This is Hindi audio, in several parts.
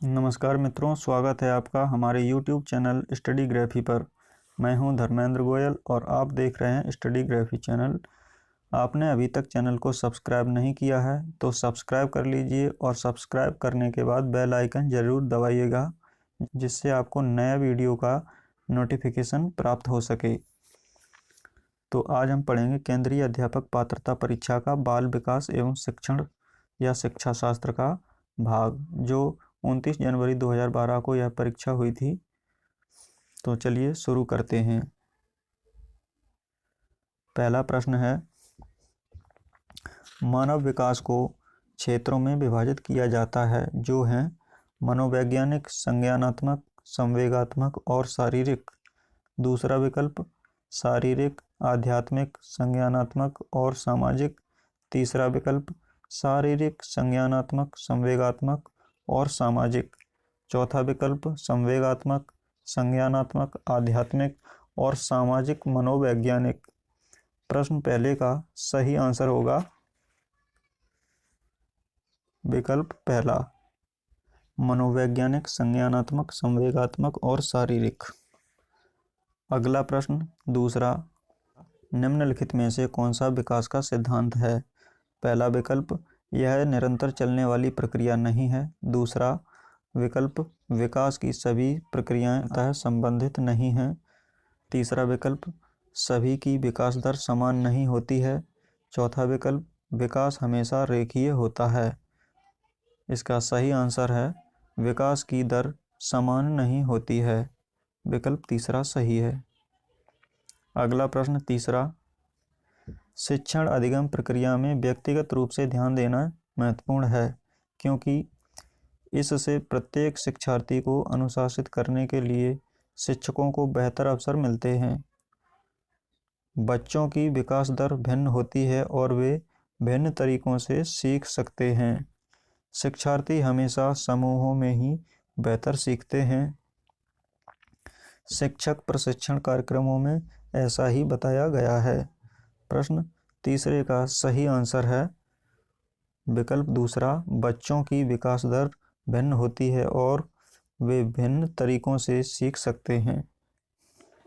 नमस्कार मित्रों, स्वागत है आपका हमारे YouTube चैनल स्टडी ग्राफी पर। मैं हूं धर्मेंद्र गोयल और आप देख रहे हैं स्टडी ग्राफी चैनल। आपने अभी तक चैनल को सब्सक्राइब नहीं किया है तो सब्सक्राइब कर लीजिए और सब्सक्राइब करने के बाद बेल आइकन ज़रूर दबाइएगा, जिससे आपको नया वीडियो का नोटिफिकेशन प्राप्त हो सके। तो आज हम पढ़ेंगे केंद्रीय अध्यापक पात्रता परीक्षा का बाल विकास एवं शिक्षण या शिक्षा शास्त्र का भाग, जो 29 जनवरी 2012 को यह परीक्षा हुई थी। तो चलिए शुरू करते हैं। पहला प्रश्न है, मानव विकास को क्षेत्रों में विभाजित किया जाता है, जो हैं मनोवैज्ञानिक, संज्ञानात्मक, संवेगात्मक और शारीरिक। दूसरा विकल्प शारीरिक, आध्यात्मिक, संज्ञानात्मक और सामाजिक। तीसरा विकल्प शारीरिक, संज्ञानात्मक, संवेगात्मक और सामाजिक। चौथा विकल्प संवेगात्मक, संज्ञानात्मक, आध्यात्मिक और सामाजिक मनोवैज्ञानिक। प्रश्न पहले का सही आंसर होगा विकल्प पहला, मनोवैज्ञानिक, संज्ञानात्मक, संवेगात्मक और शारीरिक। अगला प्रश्न दूसरा, निम्नलिखित में से कौन सा विकास का सिद्धांत है? पहला विकल्प यह निरंतर चलने वाली प्रक्रिया नहीं है। दूसरा विकल्प विकास की सभी प्रक्रियाएं अंततः संबंधित नहीं हैं। तीसरा विकल्प सभी की विकास दर समान नहीं होती है। चौथा विकल्प विकास हमेशा रेखीय होता है। इसका सही आंसर है विकास की दर समान नहीं होती है। विकल्प तीसरा सही है। अगला प्रश्न तीसरा, शिक्षण अधिगम प्रक्रिया में व्यक्तिगत रूप से ध्यान देना महत्वपूर्ण है, क्योंकि इससे प्रत्येक शिक्षार्थी को अनुशासित करने के लिए शिक्षकों को बेहतर अवसर मिलते हैं। बच्चों की विकास दर भिन्न होती है और वे भिन्न तरीकों से सीख सकते हैं। शिक्षार्थी हमेशा समूहों में ही बेहतर सीखते हैं। शिक्षक प्रशिक्षण कार्यक्रमों में ऐसा ही बताया गया है। प्रश्न तीसरे का सही आंसर है विकल्प दूसरा, बच्चों की विकास दर भिन्न होती है और वे भिन्न तरीकों से सीख सकते हैं।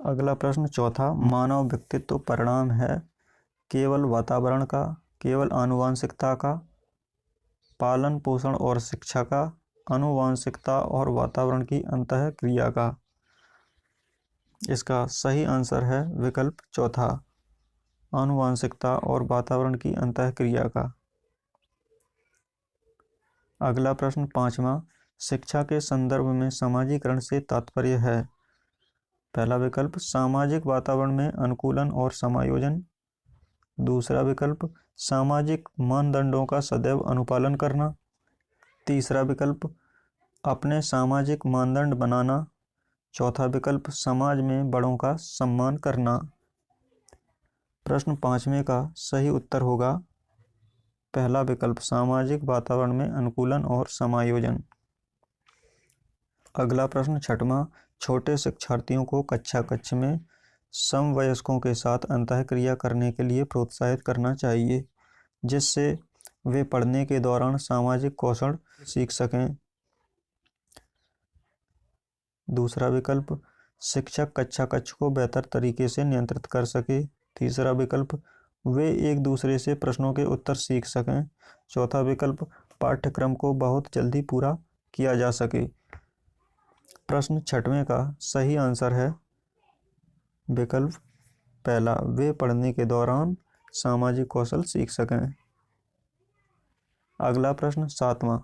अगला प्रश्न चौथा, मानव व्यक्तित्व परिणाम है केवल वातावरण का, केवल आनुवंशिकता का, पालन पोषण और शिक्षा का, आनुवंशिकता और वातावरण की अंतः क्रिया का। इसका सही आंसर है विकल्प चौथा, आनुवंशिकता और वातावरण की अंतः क्रिया का। अगला प्रश्न पांचवा, शिक्षा के संदर्भ में सामाजिकरण से तात्पर्य है। पहला विकल्प सामाजिक वातावरण में अनुकूलन और समायोजन। दूसरा विकल्प सामाजिक मानदंडों का सदैव अनुपालन करना। तीसरा विकल्प अपने सामाजिक मानदंड बनाना। चौथा विकल्प समाज में बड़ों का सम्मान करना। प्रश्न पांचवें का सही उत्तर होगा पहला विकल्प सामाजिक वातावरण में अनुकूलन और समायोजन। अगला प्रश्न छठवां, छोटे शिक्षार्थियों को कक्षा कक्ष में समवयस्कों के साथ अंतःक्रिया करने के लिए प्रोत्साहित करना चाहिए, जिससे वे पढ़ने के दौरान सामाजिक कौशल सीख सकें। दूसरा विकल्प शिक्षक कक्षा कक्ष को बेहतर तरीके से नियंत्रित कर सके। तीसरा विकल्प वे एक दूसरे से प्रश्नों के उत्तर सीख सकें। चौथा विकल्प पाठ्यक्रम को बहुत जल्दी पूरा किया जा सके। प्रश्न छठवें का सही आंसर है विकल्प पहला, वे पढ़ने के दौरान सामाजिक कौशल सीख सकें। अगला प्रश्न सातवां,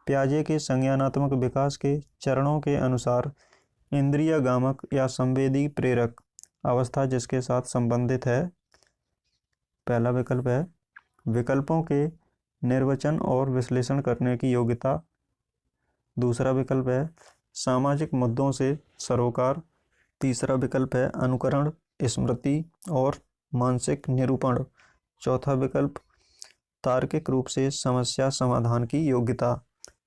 प्याजे के संज्ञानात्मक विकास के चरणों के अनुसार इंद्रियगामक या संवेदी प्रेरक अवस्था जिसके साथ संबंधित है। पहला विकल्प है विकल्पों के निर्वचन और विश्लेषण करने की योग्यता। दूसरा विकल्प है सामाजिक मुद्दों से सरोकार। तीसरा विकल्प है अनुकरण, स्मृति और मानसिक निरूपण। चौथा विकल्प तार्किक रूप से समस्या समाधान की योग्यता।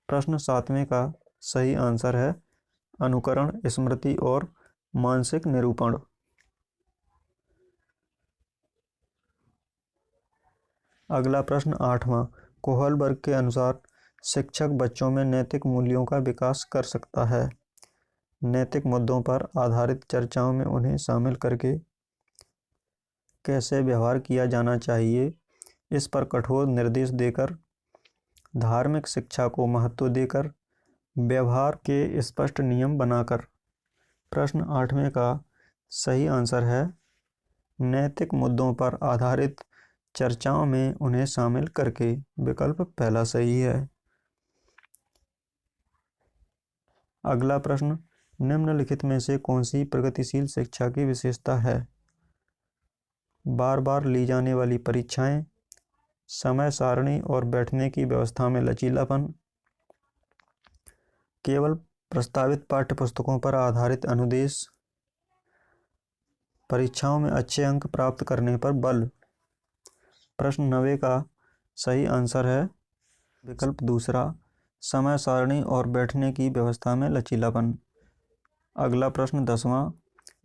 प्रश्न सातवें का सही आंसर है अनुकरण, स्मृति और मानसिक निरूपण। अगला प्रश्न आठवां, कोहलबर्ग के अनुसार शिक्षक बच्चों में नैतिक मूल्यों का विकास कर सकता है। नैतिक मुद्दों पर आधारित चर्चाओं में उन्हें शामिल करके कैसे व्यवहार किया जाना चाहिए, इस पर कठोर निर्देश देकर, धार्मिक शिक्षा को महत्व देकर, व्यवहार के स्पष्ट नियम बनाकर। प्रश्न 8वें का सही आंसर है नैतिक मुद्दों पर आधारित चर्चाओं में उन्हें शामिल करके। विकल्प पहला सही है। अगला प्रश्न, निम्नलिखित में से कौन सी प्रगतिशील शिक्षा की विशेषता है? बार बार ली जाने वाली परीक्षाएं, समय सारणी और बैठने की व्यवस्था में लचीलापन, केवल प्रस्तावित पाठ्यपुस्तकों पर आधारित अनुदेश, परीक्षाओं में अच्छे अंक प्राप्त करने पर बल। प्रश्न 9 का सही आंसर है विकल्प दूसरा, समय सारणी और बैठने की व्यवस्था में लचीलापन। अगला प्रश्न 10वां,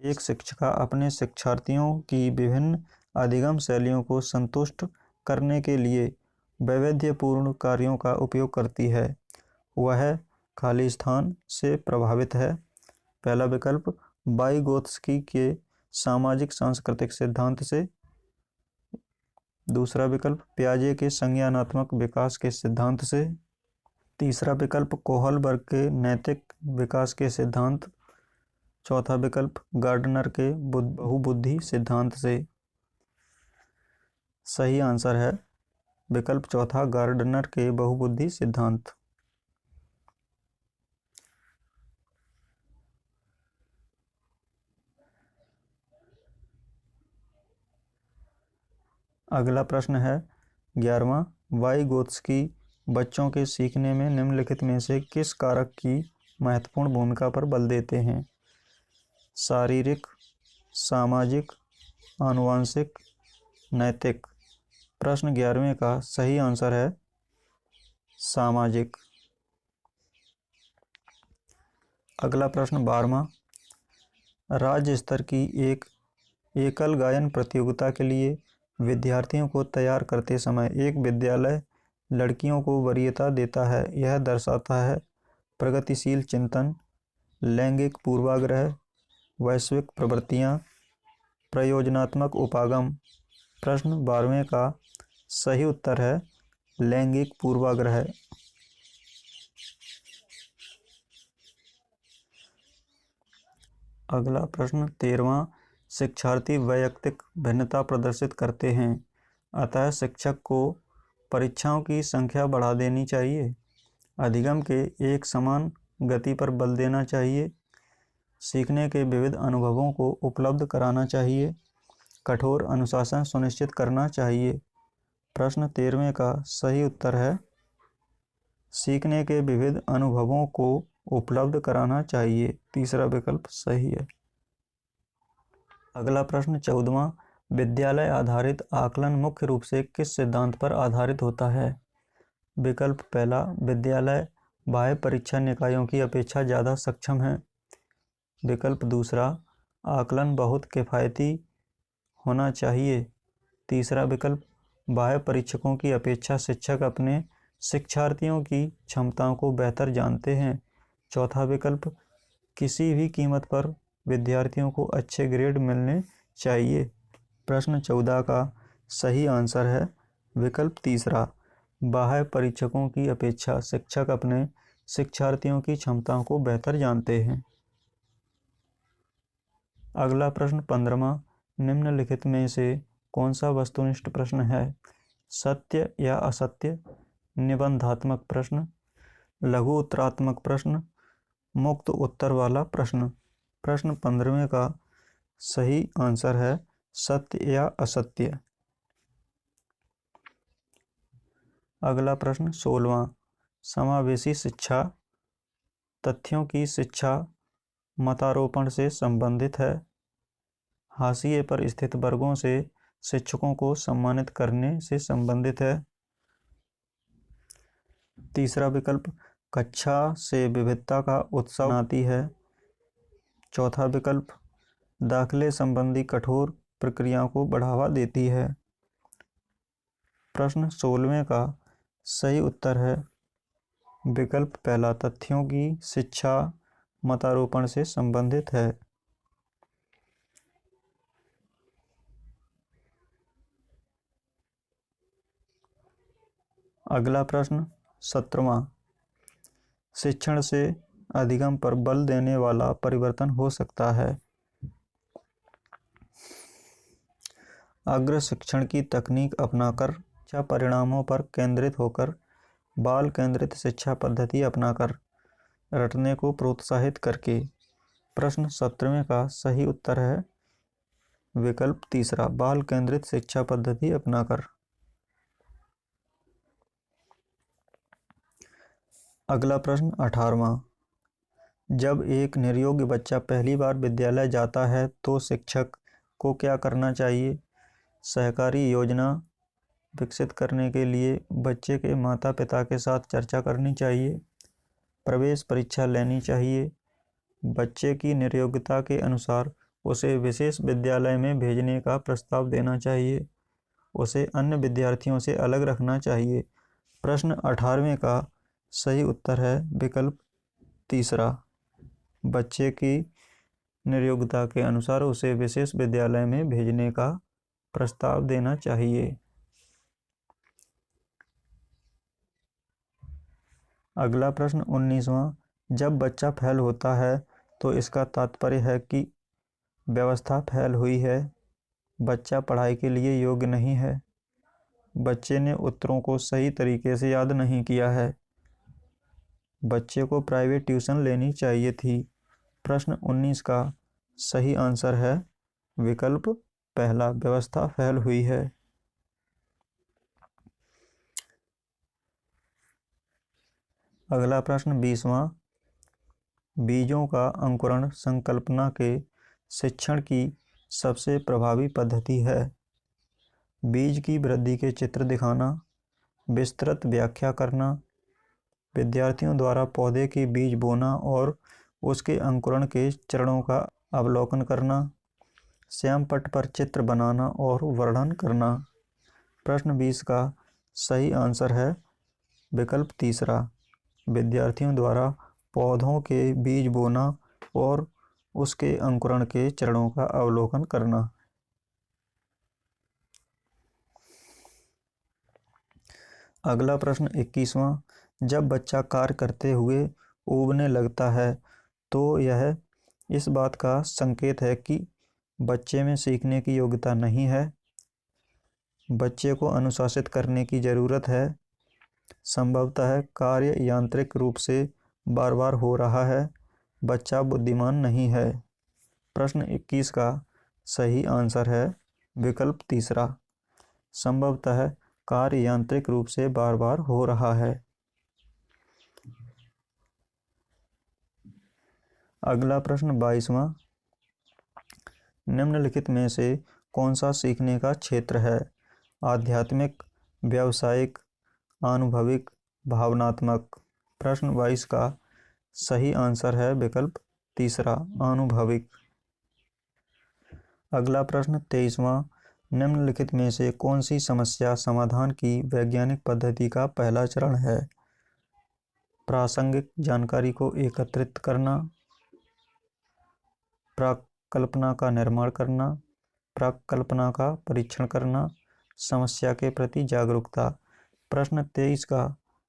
एक शिक्षिका अपने शिक्षार्थियों की विभिन्न अधिगम शैलियों को संतुष्ट करने के लिए वैविध्यपूर्ण कार्यों का उपयोग करती है। वह खाली स्थान से प्रभावित है। पहला विकल्प वाइगोत्स्की के सामाजिक सांस्कृतिक सिद्धांत से, दूसरा विकल्प पियाजे के संज्ञानात्मक विकास के सिद्धांत से, तीसरा विकल्प कोहलबर्ग के नैतिक विकास के सिद्धांत, चौथा विकल्प गार्डनर के बहुबुद्धि सिद्धांत से। सही आंसर है विकल्प चौथा, गार्डनर के बहुबुद्धि सिद्धांत। अगला प्रश्न है 11वां, वाइगोत्स्की बच्चों के सीखने में निम्नलिखित में से किस कारक की महत्वपूर्ण भूमिका पर बल देते हैं? शारीरिक, सामाजिक, आनुवंशिक, नैतिक। प्रश्न 11वें का सही आंसर है सामाजिक। अगला प्रश्न 12वां, राज्य स्तर की एक एकल गायन प्रतियोगिता के लिए विद्यार्थियों को तैयार करते समय एक विद्यालय लड़कियों को वरीयता देता है। यह दर्शाता है प्रगतिशील चिंतन, लैंगिक पूर्वाग्रह, वैश्विक प्रवृत्तियाँ, प्रयोजनात्मक उपागम। प्रश्न 12वें का सही उत्तर है लैंगिक पूर्वाग्रह। अगला प्रश्न 13वां, शिक्षार्थी वैयक्तिक भिन्नता प्रदर्शित करते हैं, अतः शिक्षक को परीक्षाओं की संख्या बढ़ा देनी चाहिए, अधिगम के एक समान गति पर बल देना चाहिए, सीखने के विविध अनुभवों को उपलब्ध कराना चाहिए, कठोर अनुशासन सुनिश्चित करना चाहिए। प्रश्न 13वें का सही उत्तर है सीखने के विविध अनुभवों को उपलब्ध कराना चाहिए। तीसरा विकल्प सही है। अगला प्रश्न 14वां, विद्यालय आधारित आकलन मुख्य रूप से किस सिद्धांत पर आधारित होता है? विकल्प पहला, विद्यालय बाह्य परीक्षा निकायों की अपेक्षा ज़्यादा सक्षम है। विकल्प दूसरा, आकलन बहुत किफ़ायती होना चाहिए। तीसरा विकल्प, बाह्य परीक्षकों की अपेक्षा शिक्षक अपने शिक्षार्थियों की क्षमताओं को बेहतर जानते हैं। चौथा विकल्प, किसी भी कीमत पर विद्यार्थियों को अच्छे ग्रेड मिलने चाहिए। प्रश्न 14 का सही आंसर है विकल्प तीसरा, बाह्य परीक्षकों की अपेक्षा शिक्षक अपने शिक्षार्थियों की क्षमताओं को बेहतर जानते हैं। अगला प्रश्न 15वां, निम्नलिखित में से कौन सा वस्तुनिष्ठ प्रश्न है? सत्य या असत्य, निबंधात्मक प्रश्न, लघु उत्तरात्मक प्रश्न, मुक्त उत्तर वाला प्रश्न। प्रश्न 15वें का सही आंसर है सत्य या असत्य। अगला प्रश्न 16वां, समावेशी शिक्षा तथ्यों की शिक्षा मतारोपण से संबंधित है, हाशिए पर स्थित वर्गों से शिक्षकों को सम्मानित करने से संबंधित है। तीसरा विकल्प, कक्षा से विविधता का उत्सव बनाती है। चौथा विकल्प, दाखिले संबंधी कठोर प्रक्रियाओं को बढ़ावा देती है। प्रश्न 16वें का सही उत्तर है विकल्प पहला तथ्यों की शिक्षा मतारोपण से संबंधित है। अगला प्रश्न 17वां, शिक्षण से अधिगम पर बल देने वाला परिवर्तन हो सकता है। अग्र शिक्षण की तकनीक अपनाकर, शिक्षा परिणामों पर केंद्रित होकर, बाल केंद्रित शिक्षा पद्धति अपनाकर, रटने को प्रोत्साहित करके। प्रश्न 17वें का सही उत्तर है विकल्प तीसरा, बाल केंद्रित शिक्षा पद्धति अपनाकर। अगला प्रश्न 18वां, जब एक निर्योग्य बच्चा पहली बार विद्यालय जाता है तो शिक्षक को क्या करना चाहिए? सहकारी योजना विकसित करने के लिए बच्चे के माता पिता के साथ चर्चा करनी चाहिए, प्रवेश परीक्षा लेनी चाहिए, बच्चे की निर्योग्यता के अनुसार उसे विशेष विद्यालय में भेजने का प्रस्ताव देना चाहिए, उसे अन्य विद्यार्थियों से अलग रखना चाहिए। प्रश्न 18वें का सही उत्तर है विकल्प तीसरा, बच्चे की निर्योग्यता के अनुसार उसे विशेष विद्यालय में भेजने का प्रस्ताव देना चाहिए। अगला प्रश्न 19वां, जब बच्चा फेल होता है तो इसका तात्पर्य है कि व्यवस्था फेल हुई है, बच्चा पढ़ाई के लिए योग्य नहीं है, बच्चे ने उत्तरों को सही तरीके से याद नहीं किया है, बच्चे को प्राइवेट ट्यूशन लेनी चाहिए थी। प्रश्न 19 का सही आंसर है विकल्प पहला, व्यवस्था फेल हुई है। अगला प्रश्न 20वां, बीजों का अंकुरण संकल्पना के शिक्षण की सबसे प्रभावी पद्धति है। बीज की वृद्धि के चित्र दिखाना, विस्तृत व्याख्या करना, विद्यार्थियों द्वारा पौधे के बीज बोना और उसके अंकुरण के चरणों का अवलोकन करना, श्यामपट्ट पर चित्र बनाना और वर्णन करना। प्रश्न 20 का सही आंसर है विकल्प तीसरा, विद्यार्थियों द्वारा पौधों के बीज बोना और उसके अंकुरण के चरणों का अवलोकन करना। अगला प्रश्न 21वां, जब बच्चा कार्य करते हुए ऊबने लगता है तो यह इस बात का संकेत है कि बच्चे में सीखने की योग्यता नहीं है, बच्चे को अनुशासित करने की ज़रूरत है, संभवतः कार्य यांत्रिक रूप से बार बार हो रहा है, बच्चा बुद्धिमान नहीं है। प्रश्न 21 का सही आंसर है विकल्प तीसरा, संभवतः कार्य यांत्रिक रूप से बार बार हो रहा है। अगला प्रश्न 22वां, निम्नलिखित में से कौन सा सीखने का क्षेत्र है? आध्यात्मिक, व्यावसायिक, अनुभविक, भावनात्मक। प्रश्न 22 का सही आंसर है विकल्प तीसरा, अनुभविक। अगला प्रश्न 23वां, निम्नलिखित में से कौन सी समस्या समाधान की वैज्ञानिक पद्धति का पहला चरण है? प्रासंगिक जानकारी को एकत्रित करना, प्राकल्पना का निर्माण करना, प्राकल्पना का परीक्षण करना, समस्या के प्रति जागरूकता। प्रश्न 23 का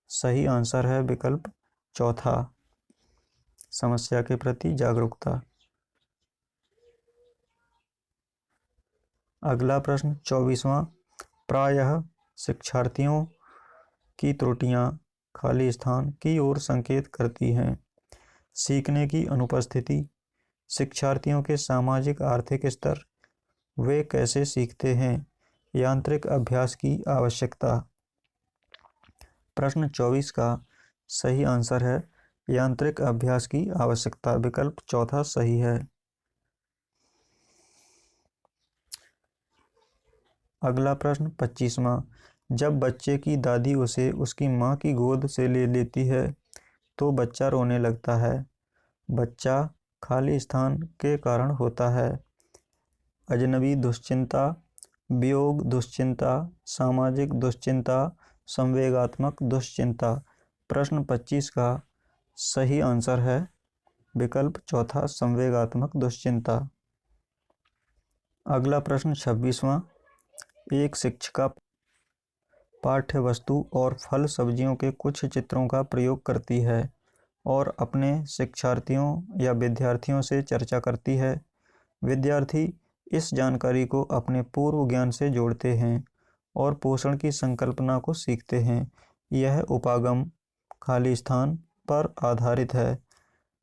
सही आंसर है विकल्प चौथा, समस्या के प्रति जागरूकता। अगला प्रश्न 24वां, प्रायः शिक्षार्थियों की त्रुटियां खाली स्थान की ओर संकेत करती हैं। सीखने की अनुपस्थिति, शिक्षार्थियों के सामाजिक आर्थिक स्तर, वे कैसे सीखते हैं, यांत्रिक अभ्यास की आवश्यकता। प्रश्न 24 का सही आंसर है यांत्रिक अभ्यास की आवश्यकता, विकल्प चौथा सही है। अगला प्रश्न 25वां, जब बच्चे की दादी उसे उसकी माँ की गोद से ले लेती है तो बच्चा रोने लगता है, बच्चा खाली स्थान के कारण होता है, अजनबी दुश्चिंता, वियोग दुश्चिंता, सामाजिक दुश्चिंता, संवेगात्मक दुश्चिंता। प्रश्न 25 का सही आंसर है विकल्प चौथा संवेगात्मक दुश्चिंता। अगला प्रश्न 26वां, एक शिक्षिका पाठ्य वस्तु और फल सब्जियों के कुछ चित्रों का प्रयोग करती है और अपने शिक्षार्थियों या विद्यार्थियों से चर्चा करती है। विद्यार्थी इस जानकारी को अपने पूर्व ज्ञान से जोड़ते हैं और पोषण की संकल्पना को सीखते हैं। यह उपागम खाली स्थान पर आधारित है।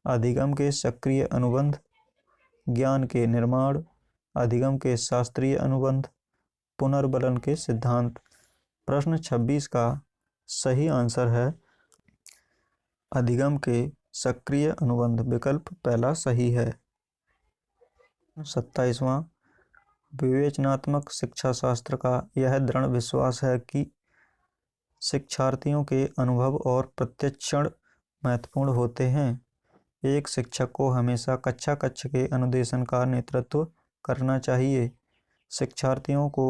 अधिगम के सक्रिय अनुबंध, ज्ञान के निर्माण, अधिगम के शास्त्रीय अनुबंध, पुनर्बलन के सिद्धांत। प्रश्न 26 का सही आंसर है अधिगम के सक्रिय अनुबंध, विकल्प पहला सही है। 27वां, विवेचनात्मक शिक्षा शास्त्र का यह दृढ़ विश्वास है कि शिक्षार्थियों के अनुभव और प्रत्यक्षण महत्वपूर्ण होते हैं। एक शिक्षक को हमेशा कक्षा कक्ष के अनुदेशन का नेतृत्व करना चाहिए। शिक्षार्थियों को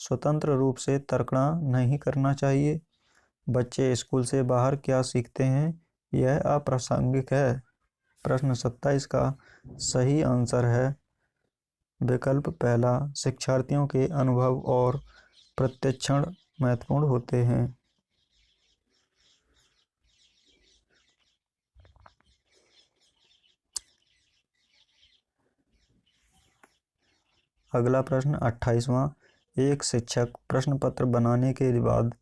स्वतंत्र रूप से तर्कना नहीं करना चाहिए। बच्चे स्कूल से बाहर क्या सीखते हैं यह अप्रासंगिक है। प्रश्न 27 का सही आंसर है विकल्प पहला, शिक्षार्थियों के अनुभव और प्रत्यक्षण महत्वपूर्ण होते हैं। अगला प्रश्न 28वां, एक शिक्षक प्रश्न पत्र बनाने के बाद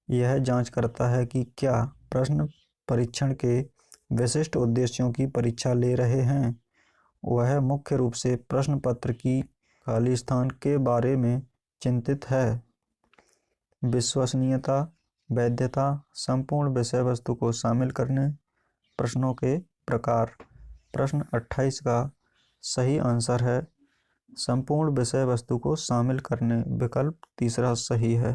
यह जांच करता है कि क्या प्रश्न परीक्षण के विशिष्ट उद्देश्यों की परीक्षा ले रहे हैं। वह मुख्य रूप से प्रश्न पत्र की खाली स्थान के बारे में चिंतित है। विश्वसनीयता, वैधता, संपूर्ण विषय वस्तु को शामिल करने, प्रश्नों के प्रकार। प्रश्न 28 का सही आंसर है संपूर्ण विषय वस्तु को शामिल करने, विकल्प तीसरा सही है।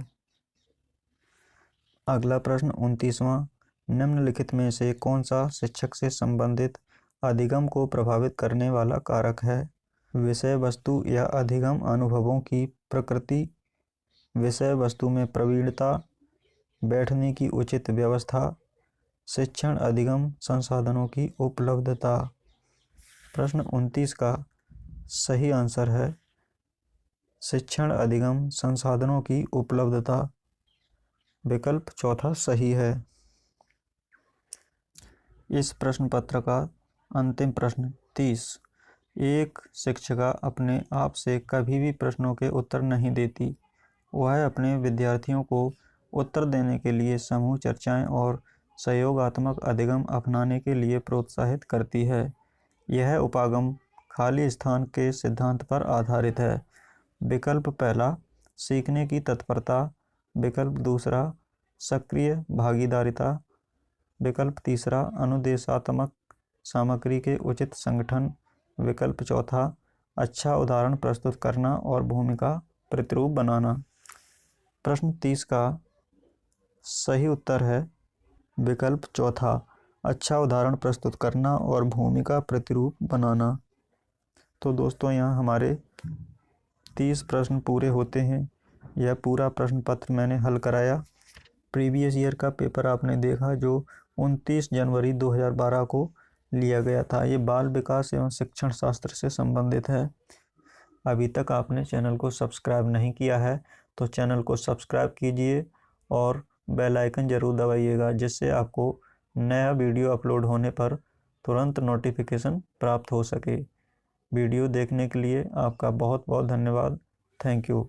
अगला प्रश्न 29वां, निम्नलिखित में से कौन सा शिक्षक से संबंधित अधिगम को प्रभावित करने वाला कारक है। विषय वस्तु या अधिगम अनुभवों की प्रकृति, विषय वस्तु में प्रवीणता, बैठने की उचित व्यवस्था, शिक्षण अधिगम संसाधनों की उपलब्धता। प्रश्न 29 का सही आंसर है शिक्षण अधिगम संसाधनों की उपलब्धता, विकल्प चौथा सही है। इस प्रश्न पत्र का अंतिम प्रश्न 30, एक शिक्षिका अपने आप से कभी भी प्रश्नों के उत्तर नहीं देती। वह अपने विद्यार्थियों को उत्तर देने के लिए समूह चर्चाएं और सहयोगात्मक अधिगम अपनाने के लिए प्रोत्साहित करती है। यह उपागम खाली स्थान के सिद्धांत पर आधारित है। विकल्प पहला सीखने की तत्परता, विकल्प दूसरा सक्रिय भागीदारिता, विकल्प तीसरा अनुदेशात्मक सामग्री के उचित संगठन, विकल्प चौथा अच्छा उदाहरण प्रस्तुत करना और भूमिका प्रतिरूप बनाना। प्रश्न 30 का सही उत्तर है विकल्प चौथा अच्छा उदाहरण प्रस्तुत करना और भूमिका प्रतिरूप बनाना। तो दोस्तों यहाँ हमारे 30 प्रश्न पूरे होते हैं। यह पूरा प्रश्न पत्र मैंने हल कराया। प्रीवियस ईयर का पेपर आपने देखा जो 29 जनवरी 2012 को लिया गया था। ये बाल विकास एवं शिक्षण शास्त्र से संबंधित है। अभी तक आपने चैनल को सब्सक्राइब नहीं किया है तो चैनल को सब्सक्राइब कीजिए और बेल आइकन ज़रूर दबाइएगा, जिससे आपको नया वीडियो अपलोड होने पर तुरंत नोटिफिकेशन प्राप्त हो सके। वीडियो देखने के लिए आपका बहुत बहुत धन्यवाद। Thank you.